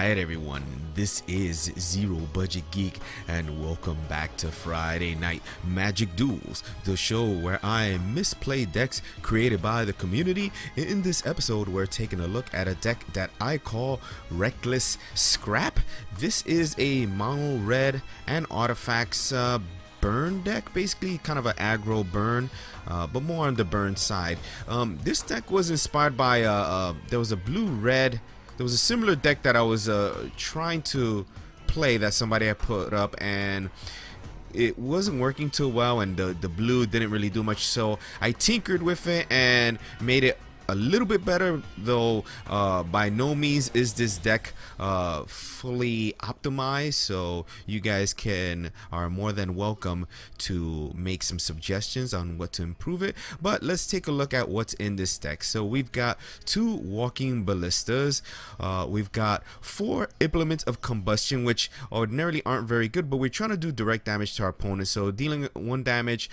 Alright everyone, this is Zero Budget Geek and welcome back to Friday Night Magic Duels, the show where I misplay decks created by the community. In this episode we're taking a look at a deck that I call Reckless Scrap. This is a mono red and artifacts burn deck, basically kind of an aggro burn, but more on the burn side. This deck was inspired by there was a there was a similar deck that I was trying to play that somebody had put up, and it wasn't working too well, and the blue didn't really do much, so I tinkered with it and made it a little bit better, though by no means is this deck fully optimized, so you guys are more than welcome to make some suggestions on what to improve it. But let's take a look at what's in this deck. So we've got 2 walking ballistas, we've got 4 implements of combustion, which ordinarily aren't very good, but we're trying to do direct damage to our opponent, so dealing 1 damage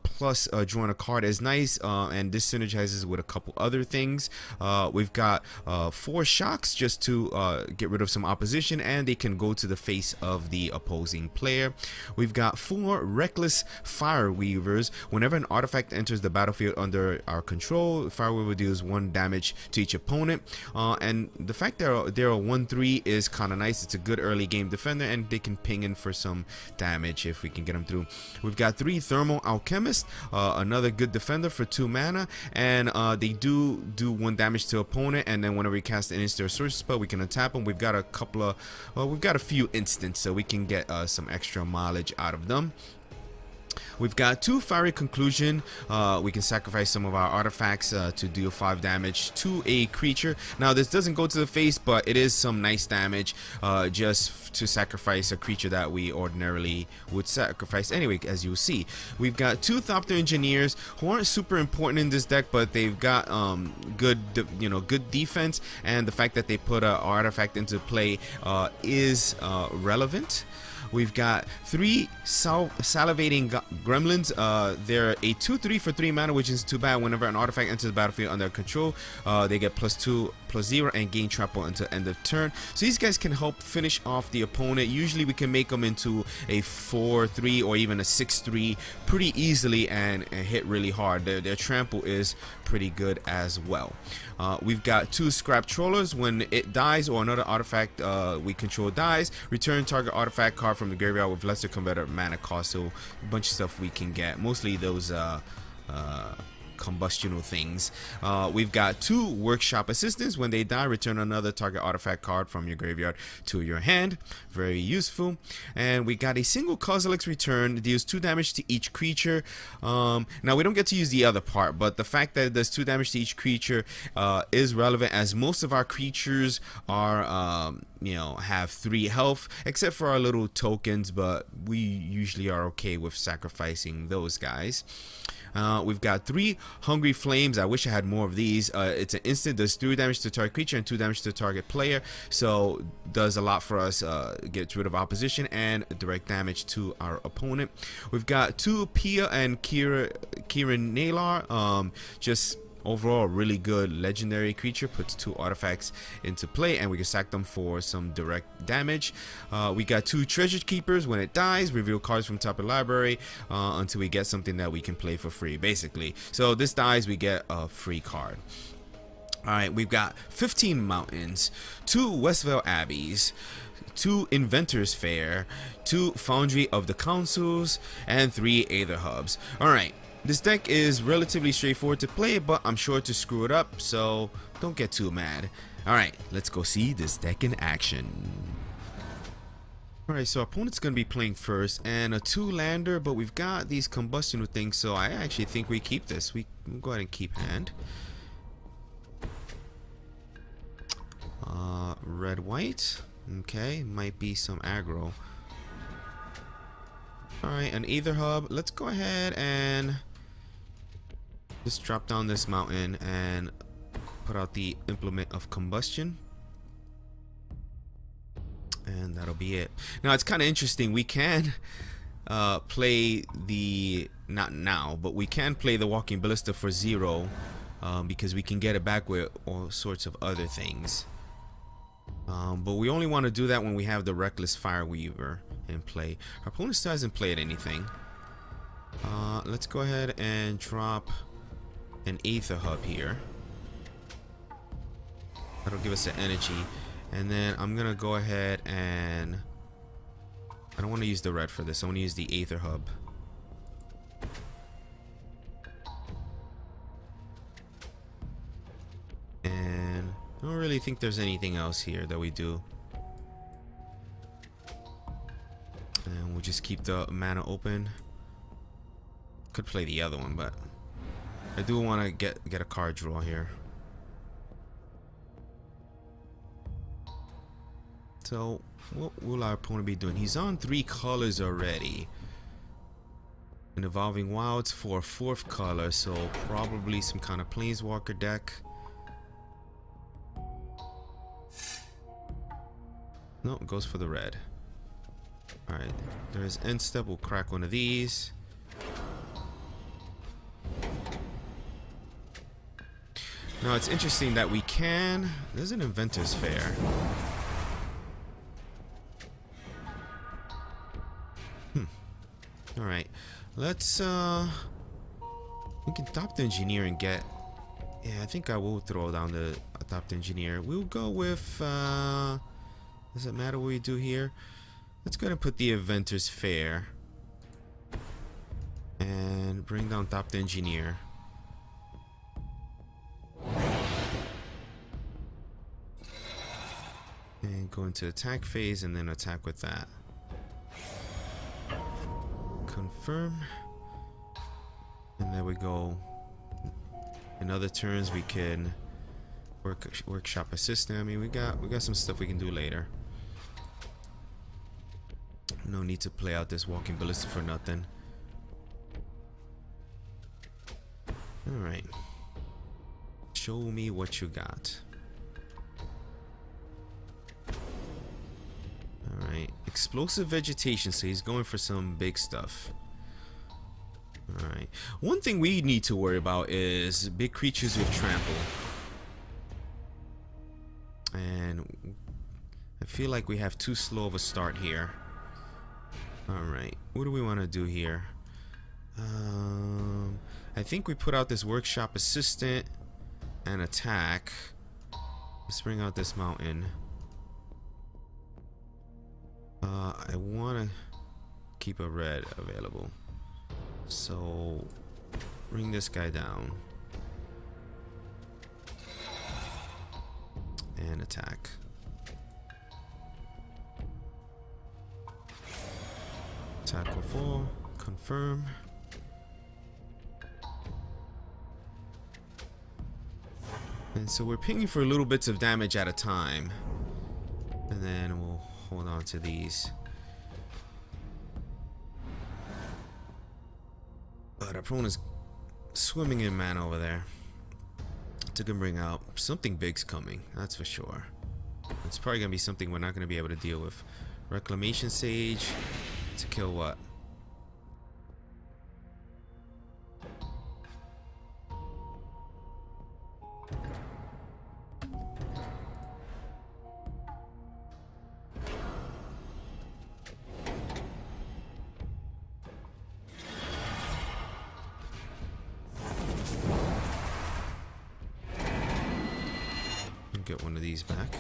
plus drawing a card is nice, and this synergizes with a couple other things. We've got 4 shocks just to get rid of some opposition, and they can go to the face of the opposing player. We've got 4 reckless fire weavers. Whenever an artifact enters the battlefield under our control, fire weaver deals 1 damage to each opponent, and the fact that they're a 1/3 is kind of nice. It's a good early game defender, and they can ping in for some damage if we can get them through. We've got 3 thermal alchemist, another good defender for 2 mana, and they do 1 damage to opponent, and then whenever we cast an instant or sorcery spell, we can untap them. We've got a few instants, so we can get some extra mileage out of them. We've got 2 fiery conclusion. We can sacrifice some of our artifacts to deal 5 damage to a creature. Now this doesn't go to the face, but it is some nice damage just to sacrifice a creature that we ordinarily would sacrifice anyway, as you'll see. We've got 2 Thopter engineers who aren't super important in this deck, but they've got good defense, and the fact that they put an artifact into play is relevant. We've got 3 salivating gremlins. They're a 2/3 for 3 mana, which is too bad. Whenever an artifact enters the battlefield under control, they get +2/+0 and gain trample until end of turn. So these guys can help finish off the opponent. Usually we can make them into a 4/3 or even a 6/3 pretty easily and hit really hard. Their trample is pretty good as well. We've got 2 scrap trollers. When it dies or another artifact we control dies, return target artifact card from the graveyard with lesser converter mana cost. So a bunch of stuff we can get, mostly those combustional things. We've got 2 workshop assistants. When they die, return another target artifact card from your graveyard to your hand. Very useful. And we got a single Kozilek's return, deals 2 damage to each creature. Now we don't get to use the other part, but the fact that it does 2 damage to each creature is relevant, as most of our creatures are have 3 health, except for our little tokens, but we usually are okay with sacrificing those guys. We've got 3 Hungry Flames. I wish I had more of these. It's an instant, does 3 damage to target creature and 2 damage to target player, so does a lot for us. Gets rid of opposition and direct damage to our opponent. We've got 2 Pia and Kieran Nalar. Just overall really good legendary creature, puts 2 artifacts into play, and we can sack them for some direct damage. We got 2 treasure keepers. When it dies, reveal cards from top of the library until we get something that we can play for free, basically. So this dies, we get a free card. Alright, we've got 15 mountains, 2 Westvale Abbeys, 2 Inventors Fair, 2 Foundry of the Councils, and 3 Aether Hubs. Alright, this deck is relatively straightforward to play, but I'm sure to screw it up, so don't get too mad. Alright, let's go see this deck in action. Alright, so our opponent's going to be playing first, and a 2-lander, but we've got these combustion things, so I actually think we keep this. We'll go ahead and keep hand. Red-white. Okay, might be some aggro. Alright, an Aether Hub. Let's go ahead and just drop down this mountain and put out the implement of combustion, and that'll be it. Now it's kind of interesting. We can play the, not now, but we can play the walking ballista for 0 because we can get it back with all sorts of other things. But we only want to do that when we have the Reckless Fireweaver in play. Our opponent still hasn't played anything. Let's go ahead and drop an Aether Hub here. That'll give us the energy. And then I'm gonna go ahead and... I don't want to use the red for this. I want to use the Aether Hub. And I don't really think there's anything else here that we do. And we'll just keep the mana open. Could play the other one, but I do want to get a card draw here. So what will our opponent be doing? He's on 3 colors already. An Evolving Wilds for a 4th color, so probably some kind of Planeswalker deck. No, it goes for the red. Alright, there's end step. We'll crack one of these. Now it's interesting that we can... There's an Inventor's Fair. Alright, let's we can top the engineer and get... Yeah, I think I will throw down the top the engineer. We'll go with does it matter what we do here? Let's go ahead and put the Inventor's Fair and bring down top the engineer. And go into attack phase and then attack with that. Confirm. And there we go. In other turns we can workshop a system. I mean, we got some stuff we can do later. No need to play out this Walking Ballista for nothing. Alright. Show me what you got. Alright. Explosive Vegetation, so he's going for some big stuff. Alright. One thing we need to worry about is big creatures with trample. And I feel like we have too slow of a start here. Alright. What do we want to do here? I think we put out this Workshop Assistant and attack. Let's bring out this mountain. I want to keep a red available. So bring this guy down. And attack. Attack will fall. Confirm. And so we're pinging for little bits of damage at a time. And then we'll hold on to these. But our opponent's swimming in mana over there. To bring out something big's coming, that's for sure. It's probably gonna be something we're not gonna be able to deal with. Reclamation Sage to kill what? Get one of these back.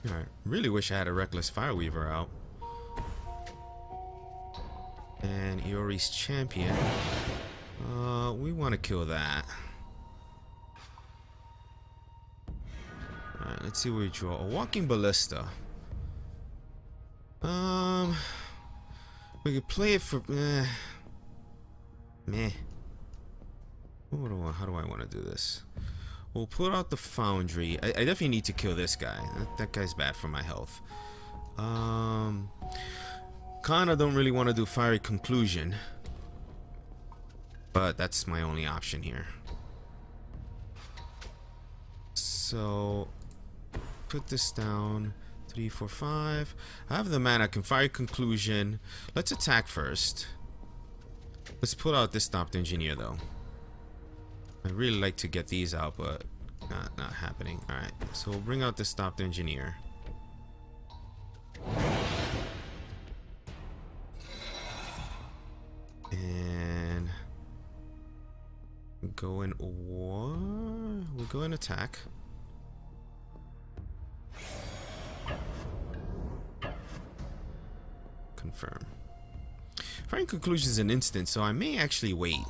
Alright, really wish I had a Reckless Fireweaver out. And Iori's Champion. We want to kill that. Alright, let's see what we draw. A Walking Ballista. We could play it for... meh. How do I want to do this? We'll put out the Foundry. I definitely need to kill this guy. That guy's bad for my health. Kinda don't really want to do Fiery Conclusion. But that's my only option here. So put this down. 3, 4, 5. I have the mana. I can Fiery Conclusion. Let's attack first. Let's put out this Stopped Engineer though. I really like to get these out, but not happening. All right, so we'll bring out the stopped engineer. And go in war. We'll go in attack. Confirm. Firing conclusion is an instant, so I may actually wait.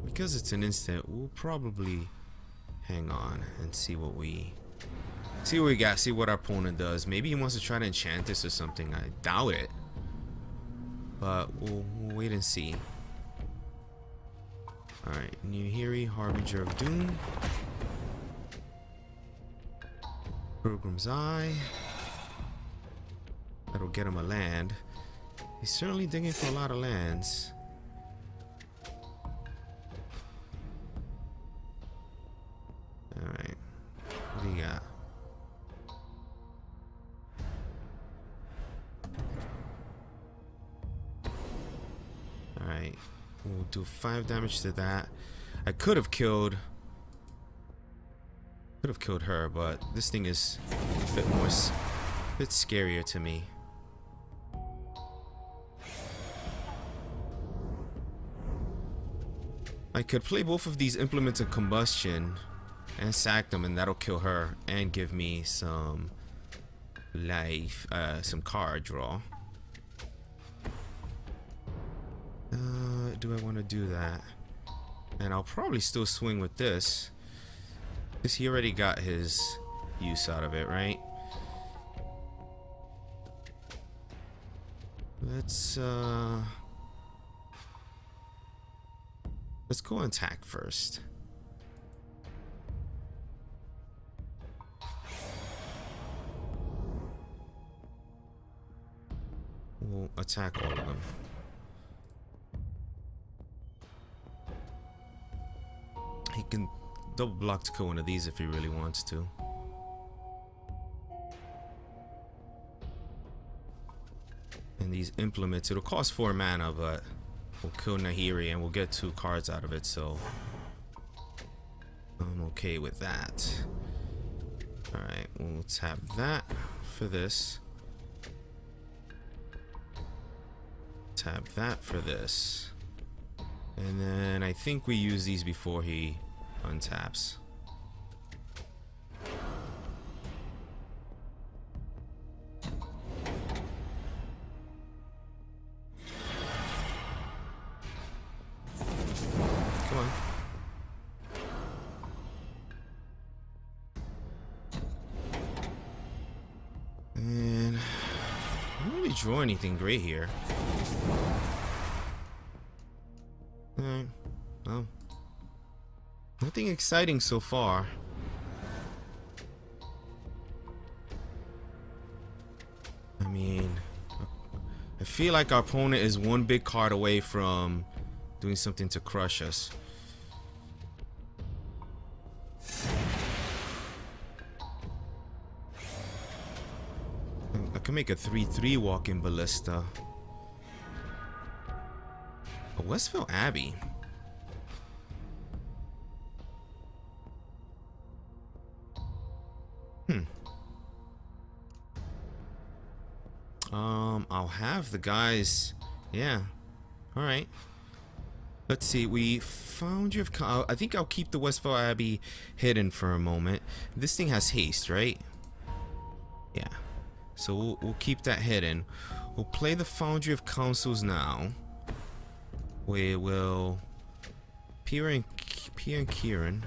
Because it's an instant, we'll probably hang on and see what we got, see what our opponent does. Maybe he wants to try to enchant this or something. I doubt it. But we'll wait and see. Alright, Nuhiri, Harbinger of Doom. Pilgrim's Eye. That'll get him a land. He's certainly digging for a lot of lands. Alright. What do you got? Alright. We'll do 5 damage to that. I could have killed her, but this thing is a bit scarier to me. I could play both of these implements of combustion and sack them, and that'll kill her and give me some life, some card draw. Do I want to do that? And I'll probably still swing with this, because he already got his use out of it, right? Let's go and attack first. We'll attack all of them. He can double block to kill one of these if he really wants to. And these implements, it'll cost 4 mana, but we'll kill Nahiri and we'll get 2 cards out of it, so I'm okay with that. Alright, we'll tap that for this. Tap that for this. And then I think we use these before he untaps. Come on. And I don't really draw anything great here. Alright, well, nothing exciting so far. I mean, I feel like our opponent is one big card away from doing something to crush us. I can make a 3/3 walk-in ballista. A Westville Abbey. I'll have the guys. Yeah. All right. Let's see. We found you. I think I'll keep the Westville Abbey hidden for a moment. This thing has haste, right? Yeah. So we'll keep that hidden. We'll play the Foundry of Councils now. We will Pierre and Kieran.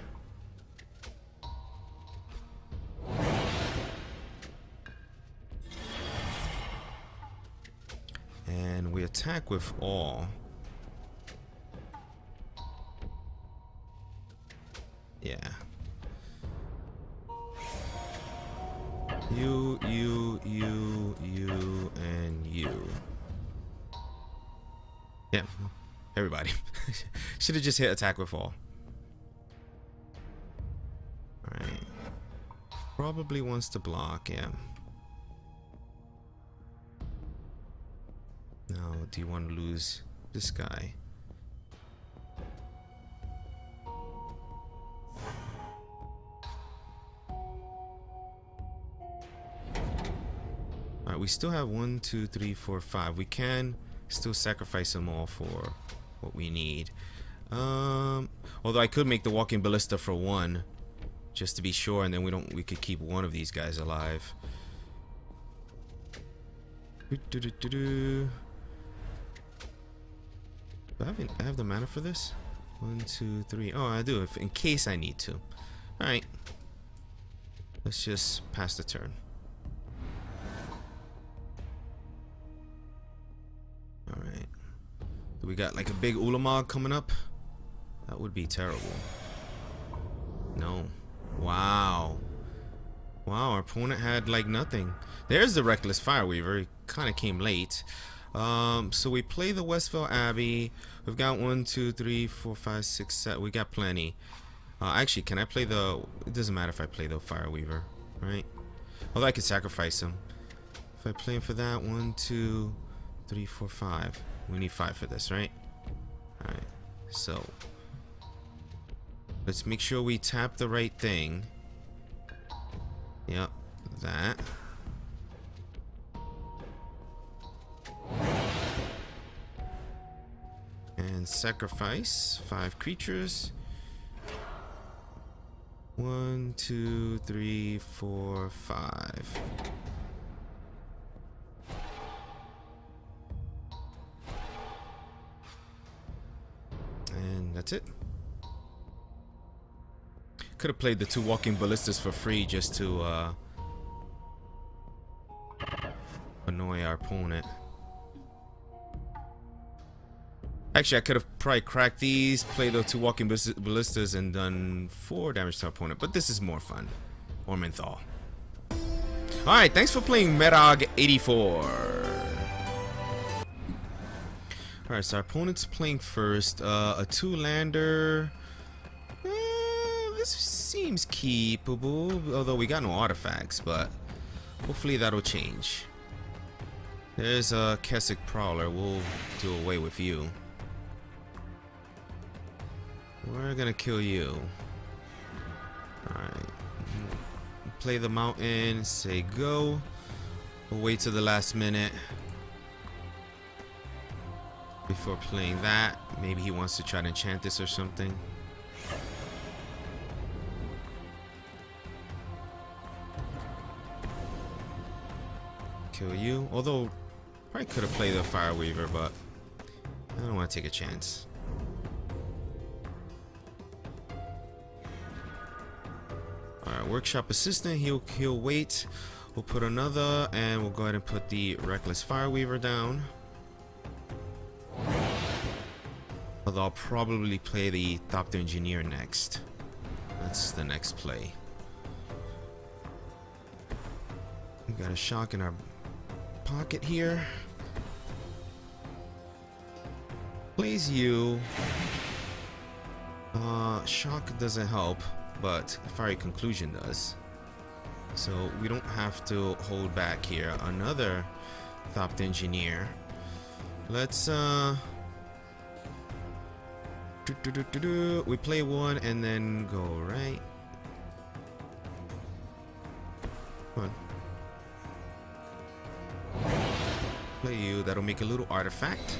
And we attack with all. Yeah. You, and you. Yeah. Everybody. Should have just hit attack with all. Alright. Probably wants to block, yeah. Now, do you want to lose This guy. Alright, we still have 1, 2, 3, 4, 5. We can still sacrifice them all for what we need. Although I could make the walking ballista for 1, just to be sure, and then we could keep one of these guys alive. Do I have the mana for this? 1, 2, 3. Oh, I do, if in case I need to. Alright. Let's just pass the turn. Alright. Do we got like a big Ulamog coming up? That would be terrible. No. Wow. Wow, our opponent had like nothing. There's the Reckless Fireweaver. He kind of came late. So we play the Westville Abbey. We've got 1, 2, 3, 4, 5, 6, 7. We got plenty. Actually, can I play the... It doesn't matter if I play the Fireweaver, right? Although I could sacrifice him. If I play him for that, 1, 2, 3, 4, 5. We need 5 for this, right? Alright, so... Let's make sure we tap the right thing. Yep, that. And sacrifice 5 creatures. 1, 2, 3, 4, 5. And that's it. Could have played the 2 walking ballistas for free just to annoy our opponent. Actually, I could have probably cracked these, played the 2 walking ballistas, and done 4 damage to our opponent. But this is more fun. Ormenthal. Alright, thanks for playing Merog84. Alright, so our opponent's playing first. A 2-lander. This seems keepable, although we got no artifacts, but hopefully that'll change. There's a Keswick Prowler. We'll do away with you. We're gonna kill you. Alright. Play the mountain, say go. We'll wait till the last minute before playing that. Maybe he wants to try to enchant this or something. Kill you. Although, probably could have played the Fireweaver, but I don't want to take a chance. Alright, Workshop Assistant, he'll wait. We'll put another, and we'll go ahead and put the Reckless Fireweaver down. Although I'll probably play the Thopter Engineer next. That's the next play. We got a shock in our pocket here. Plays you. Shock doesn't help, but Fiery Conclusion does. So we don't have to hold back here. Another Thopter Engineer. Let's we play 1 and then go, right? Come on. Play you. That'll make a little artifact,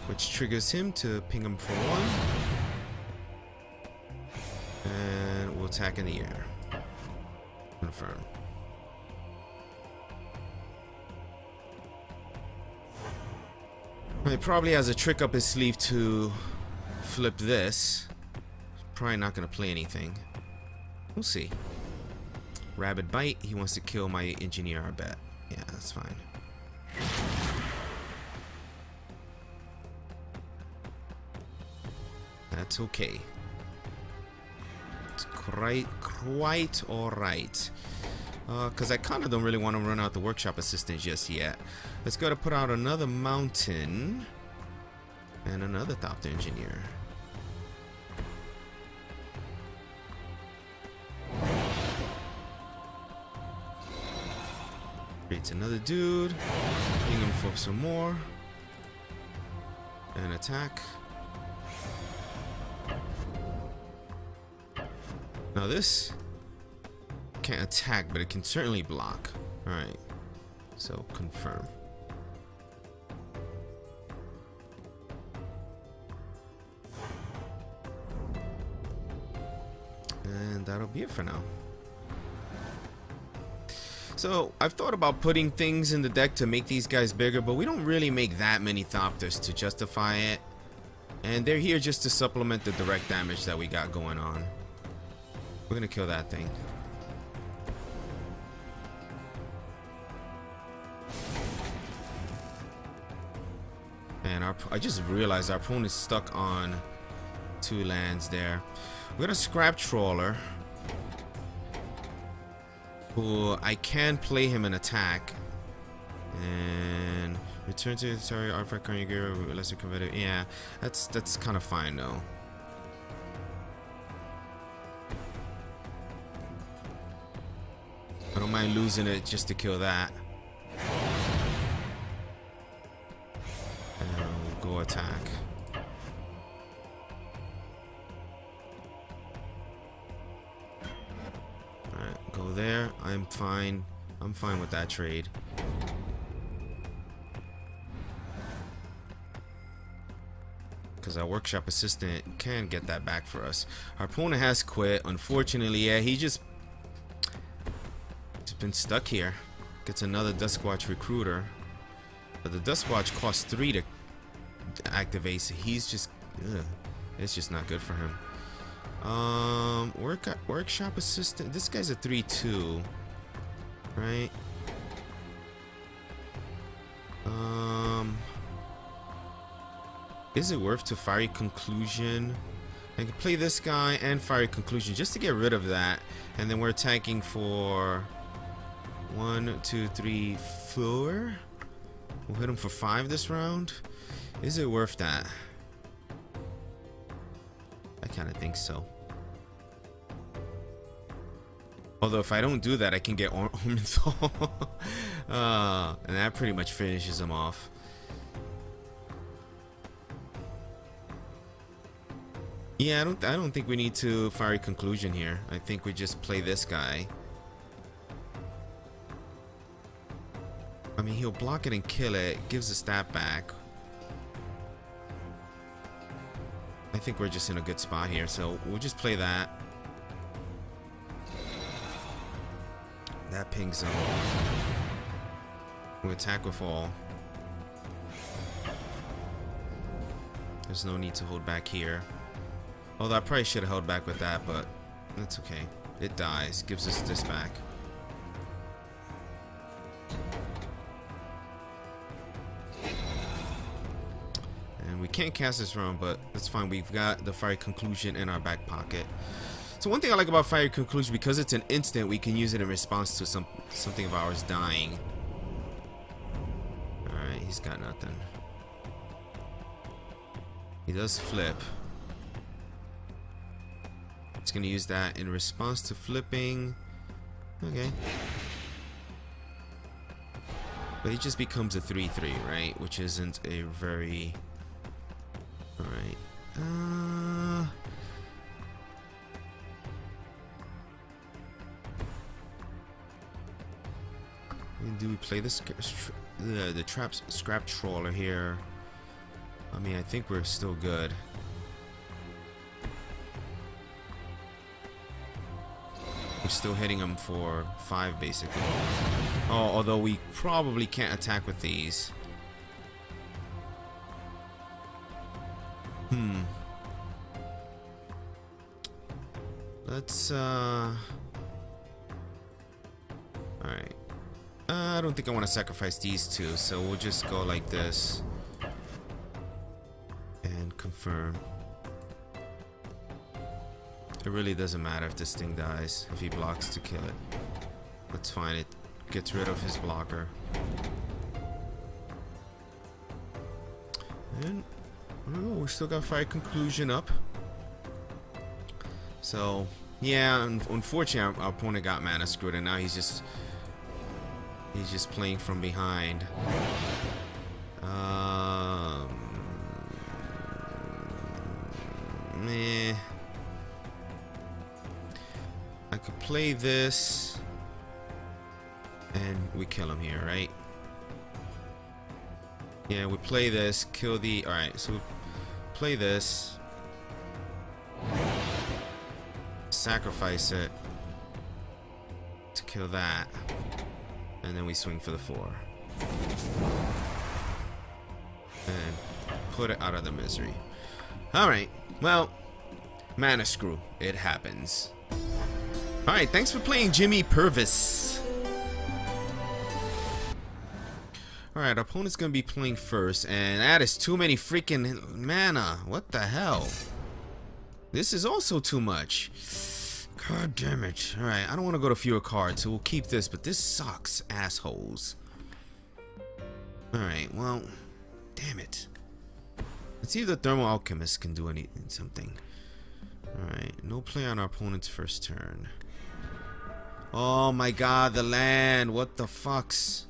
which triggers him to ping him for 1. And we'll attack in the air. Confirm. He probably has a trick up his sleeve to flip this. Probably not going to play anything. We'll see. Rabid Bite. He wants to kill my engineer, I bet. Yeah, that's fine. That's okay. It's quite alright. Because I kind of don't really want to run out the Workshop Assistant just yet. Let's go to put out another Mountain. And another Thopter Engineer. Creates another dude. Ping him for some more. and attack. Now this can't attack, but it can certainly block. Alright, so confirm. And that'll be it for now. So I've thought about putting things in the deck to make these guys bigger, but we don't really make that many Thopters to justify it. And they're here just to supplement the direct damage that we got going on. We're gonna kill that thing. And I just realized our opponent's stuck on 2 lands there. We're gonna scrap Trawler, who I can play him an attack and return to the target artifact on your gear with lesser competitive. Yeah, that's kind of fine though. I don't mind losing it just to kill that. And we'll go attack. Alright, go there. I'm fine. I'm fine with that trade. Because our workshop assistant can get that back for us. Our opponent has quit. Unfortunately, yeah, he's been stuck here. Gets another Duskwatch recruiter. But the Duskwatch costs 3 to activate, so he's just... ugh, it's just not good for him. Workshop assistant. This guy's a 3/2, right? Is it worth to Fiery Conclusion? I can play this guy and Fiery Conclusion just to get rid of that, and then we're attacking for 1, 2, 3, 4. We'll hit him for 5 this round. Is it worth that? I kind of think so. Although if I don't do that, I can get Ormenthal. And that pretty much finishes him off. Yeah, I don't think we need to Fiery Conclusion here. I think we just play this guy. I mean, he'll block it and kill it. Gives the stat back. I think we're just in a good spot here, so we'll just play that. That pings him. We'll attack with all. There's no need to hold back here. Although I probably should have held back with that, but that's okay. It dies. Gives us this back. And we can't cast this round, but that's fine. We've got the Fiery Conclusion in our back pocket. So one thing I like about Fiery Conclusion, because it's an instant, we can use it in response to something of ours dying. Alright, he's got nothing. He does flip. It's gonna use that in response to flipping. Okay. But he just becomes a 3/3, right? Which isn't a very... Alright. Do we play the scrap Trawler here? I mean, I think we're still good. We're still hitting them for 5 basically. Oh, although we probably can't attack with these. Let's alright. I don't think I want to sacrifice these 2, so we'll just go like this and confirm. It really doesn't matter if this thing dies, if he blocks to kill it. That's fine, it gets rid of his blocker. And oh, we still got Fiery Conclusion up. So yeah, unfortunately our opponent got mana screwed, and now he's just playing from behind. meh. I could play this, and we kill him here, right? Yeah, we play this, kill the. All right, so we play this, sacrifice it to kill that, and then we swing for the 4 and put it out of the misery. All right, well, mana screw, it happens. All right, thanks for playing, Jimmy Purvis. All right, our opponent's gonna be playing first, and that is too many freaking mana. What the hell? This is also too much. God damn it. All right, I don't want to go to fewer cards, so we'll keep this, but this sucks, assholes. All right, well, damn it. Let's see if the Thermal Alchemist can do something. All right, no play on our opponent's first turn. Oh my god, the land. What the fucks?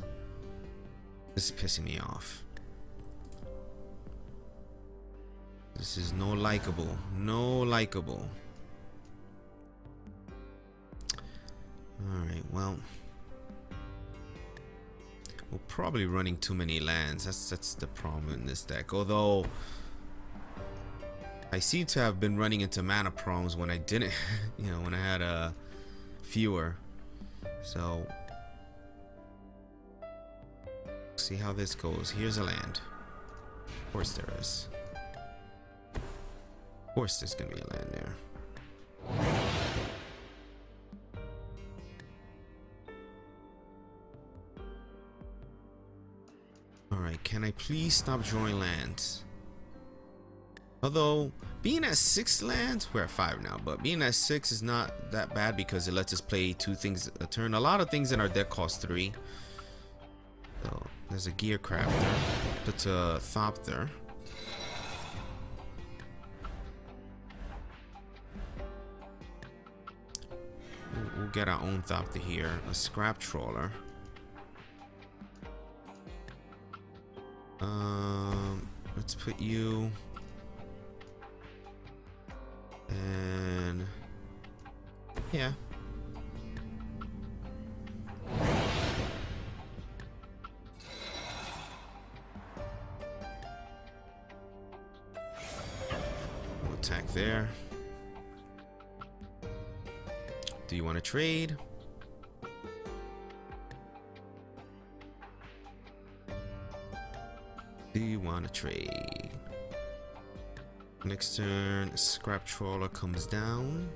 This is pissing me off. This is no likable. No likable. Alright, well. We're probably running too many lands. That's the problem in this deck. Although I seem to have been running into mana problems when I didn't, you know, when I had fewer. So see how this goes. Here's a land. Of course there is. Of course there's gonna be a land there. Alright, can I please stop drawing lands? Although, being at 6 lands, we're at 5 now, but being at 6 is not that bad because it lets us play 2 things a turn. A lot of things in our deck cost 3. So, there's a Gear Crafter, puts a Thopter. We'll get our own Thopter here. A Scrap Trawler. Let's put you... And... yeah. We'll attack there. Do you want to trade? Do you want to trade? Next turn, Scrap Trawler comes down.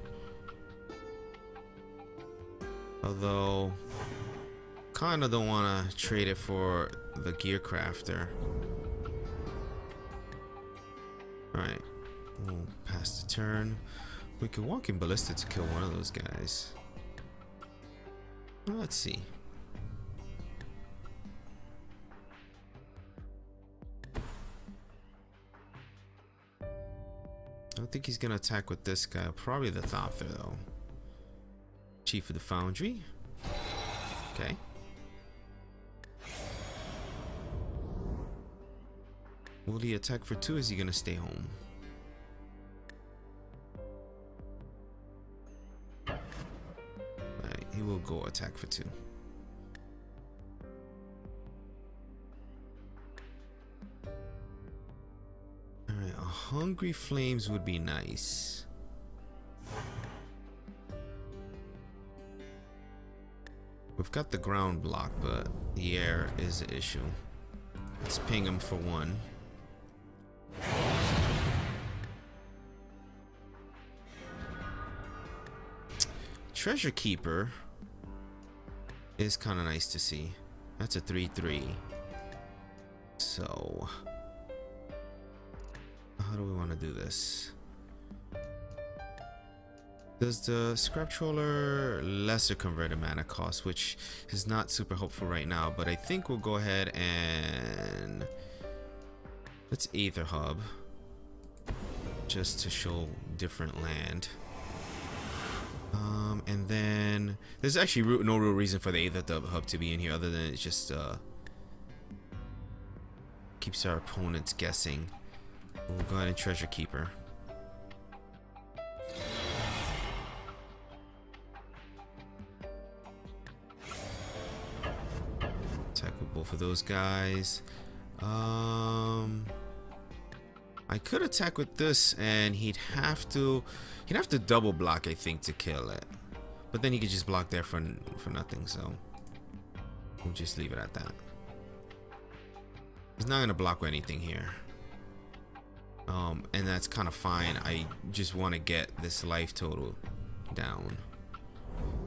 Although, kinda don't want to trade it for the Gear Crafter. Alright, we'll pass the turn. We could walk in Ballista to kill one of those guys. Well, let's see. I don't think he's gonna attack with this guy. Probably the Thopter though. Chief of the Foundry. Okay. Will he attack for 2? Is he gonna stay home? Alright, he will go attack for 2. Alright, a Hungry Flames would be nice. We've got the ground block, but the air is an issue. Let's ping him for 1. Treasure Keeper is kind of nice to see. That's a 3/3. So, how do we want to do this? Does the Scrap Trawler lesser converted mana cost, which is not super helpful right now, but I think we'll go ahead and let's Aether Hub just to show different land. And then there's actually no real reason for the Aether Hub to be in here other than it just keeps our opponents guessing. We'll go ahead and Treasure Keeper. both of those guys. I could attack with this, and he'd have to double block, I think, to kill it. But then he could just block there for nothing. So we'll just leave it at that. He's not gonna block with anything here. And that's kind of fine. I just want to get this life total down.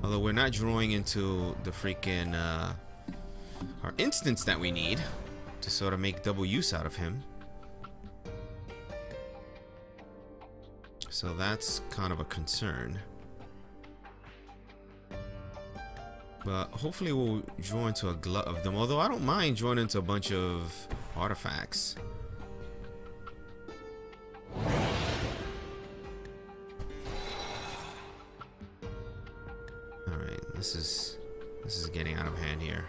Although we're not drawing into the freaking our instance that we need to sort of make double use out of him. So that's kind of a concern. But hopefully we'll draw into a glut of them. Although I don't mind drawing into a bunch of artifacts. Alright, this is getting out of hand here.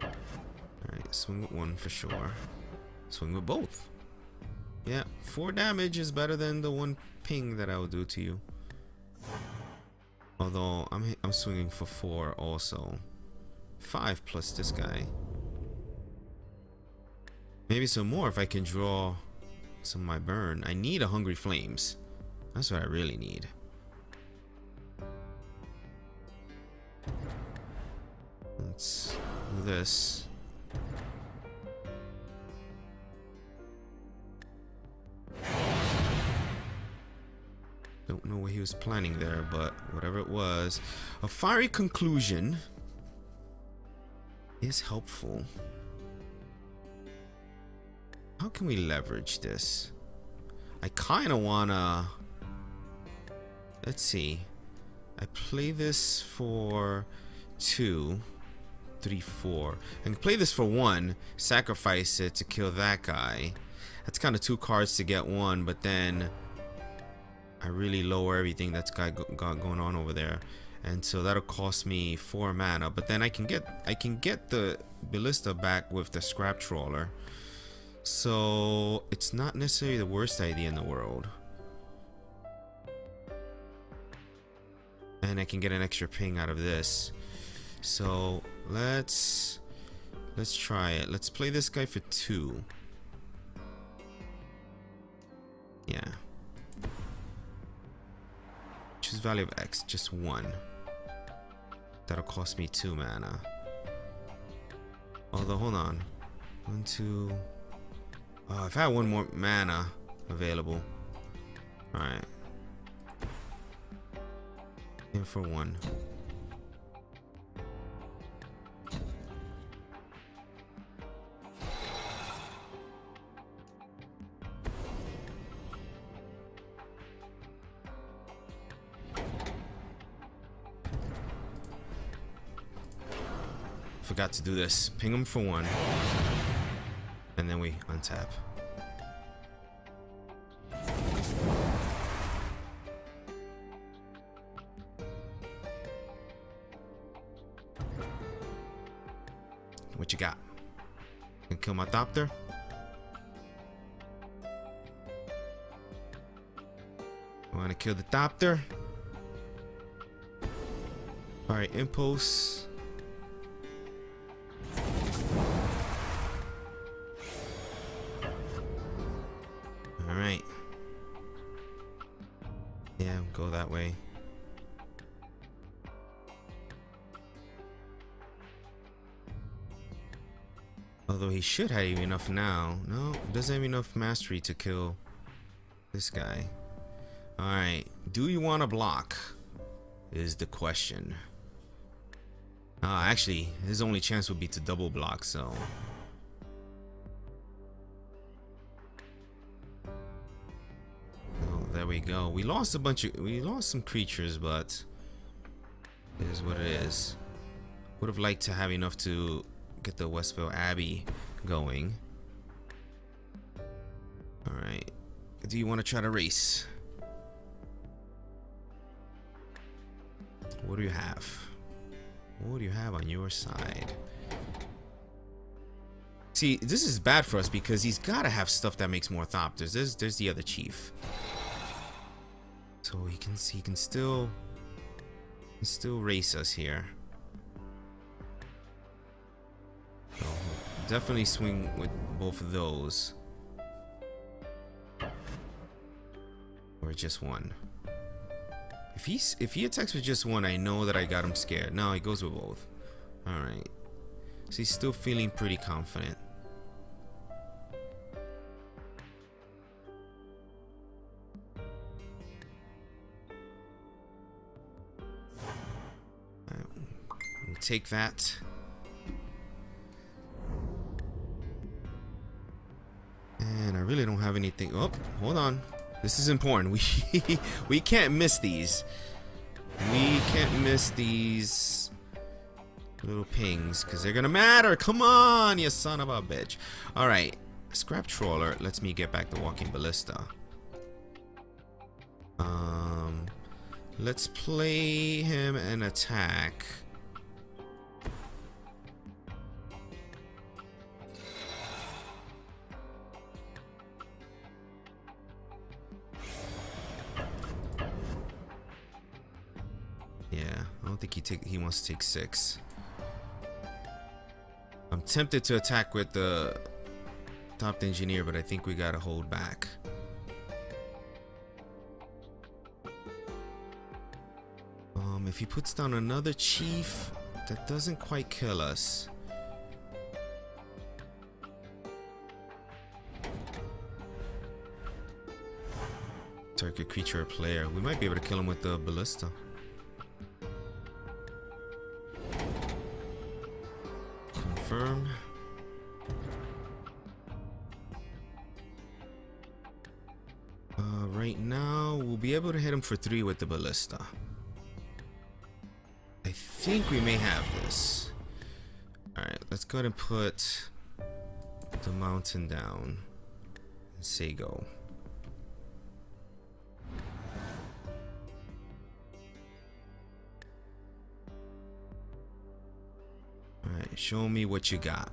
Alright, swing with one for sure. Swing with both. Yeah, 4 damage is better than the 1 ping that I will do to you. Although I'm swinging for 4 also. 5 plus this guy. Maybe some more if I can draw some of my burn. I need a Hungry Flames. That's what I really need. Let's do this. Don't know what he was planning there, but whatever it was, a Fiery Conclusion is helpful. How can we leverage this? I kind of wanna, let's see, I play this for 2, 3, 4. I can play this for 1, sacrifice it to kill that guy. That's kind of 2 cards to get 1, but then I really lower everything that's got going on over there, and so that'll cost me 4 mana. But then I can get the Ballista back with the Scrap Trawler, so it's not necessarily the worst idea in the world. And I can get an extra ping out of this. So let's try it. Let's play this guy for 2. Yeah. Choose value of X, just 1. That'll cost me 2 mana. Although, hold on. 1, 2. Oh, if I had 1 more mana available. Alright. In for 1. Forgot to do this. Ping him for 1. And then we untap. What you got? Can kill my Thopter? Want to kill the Thopter? Alright, Impulse. Alright. Yeah, go that way. Although he should have enough now. No, doesn't have enough mastery to kill this guy. Alright, do you want to block? Is the question. Actually, his only chance would be to double block, so. Oh, there we go. We lost some creatures, but it is what it is. Would have liked to have enough to get the Westville Abbey going. Alright. Do you want to try to race? What do you have? What do you have on your side? See, this is bad for us because he's got to have stuff that makes more Thopters. There's the other chief. So he can still Still race us here. So definitely swing with both of those. Or just one. If he attacks with just one, I know that I got him scared. No, he goes with both. Alright. So he's still feeling pretty confident. We'll take that. And I really don't have anything. Oh, hold on. This is important. We can't miss these. We can't miss these little pings because they're gonna matter. Come on, you son of a bitch. Alright. Scrap Trawler lets me get back to Walking Ballista. Let's play him an attack. Yeah, I don't think he wants to take 6. I'm tempted to attack with the top engineer, but I think we gotta hold back. If he puts down another chief, that doesn't quite kill us. Target creature or player. We might be able to kill him with the ballista. Confirm. Right now, we'll be able to hit him for 3 with the ballista. I think we may have this. Alright, let's go ahead and put the mountain down and say go. Alright, show me what you got.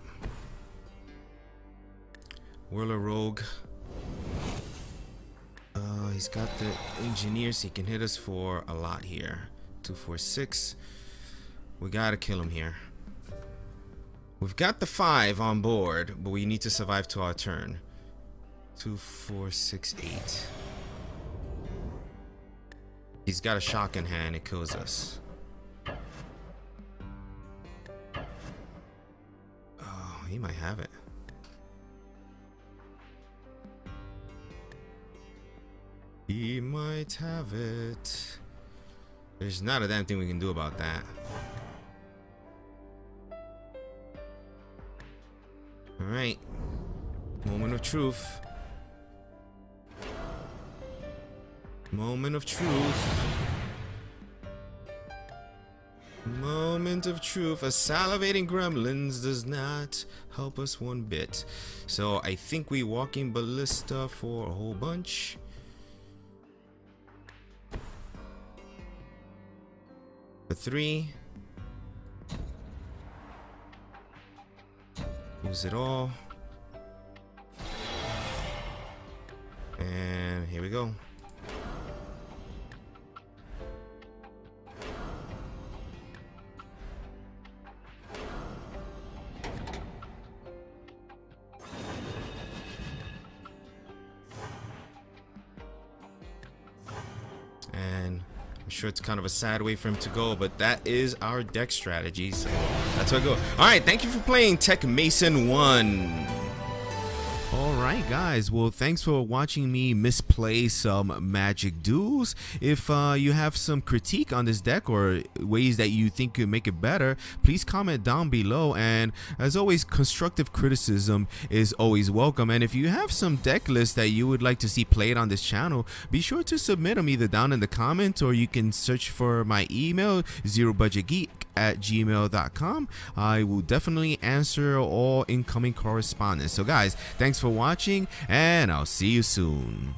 Whirler Rogue. He's got the engineers. He can hit us for a lot here. 2, 4, 6. We gotta kill him here. We've got the 5 on board, but we need to survive to our turn. 2, 4, 6, 8. He's got a shock in hand. It kills us. Oh, he might have it. He might have it. There's not a damn thing we can do about that. Alright. Moment of truth. Moment of truth. Moment of truth. A salivating gremlins does not help us one bit. So I think we Walking Ballista for a whole bunch. For 3. Use it all. And here we go. And I'm sure it's kind of a sad way for him to go, but that is our deck strategy, so that's how I go. Alright, thank you for playing Tech Mason 1. Alright guys, well thanks for watching me misplay some Magic Duels. If you have some critique on this deck or ways that you think could make it better, please comment down below, and as always, constructive criticism is always welcome. And if you have some deck lists that you would like to see played on this channel, be sure to submit them either down in the comments, or you can search for my email, ZeroBudgetGeek@gmail.com. I will definitely answer all incoming correspondence. So guys, thanks for watching, and I'll see you soon.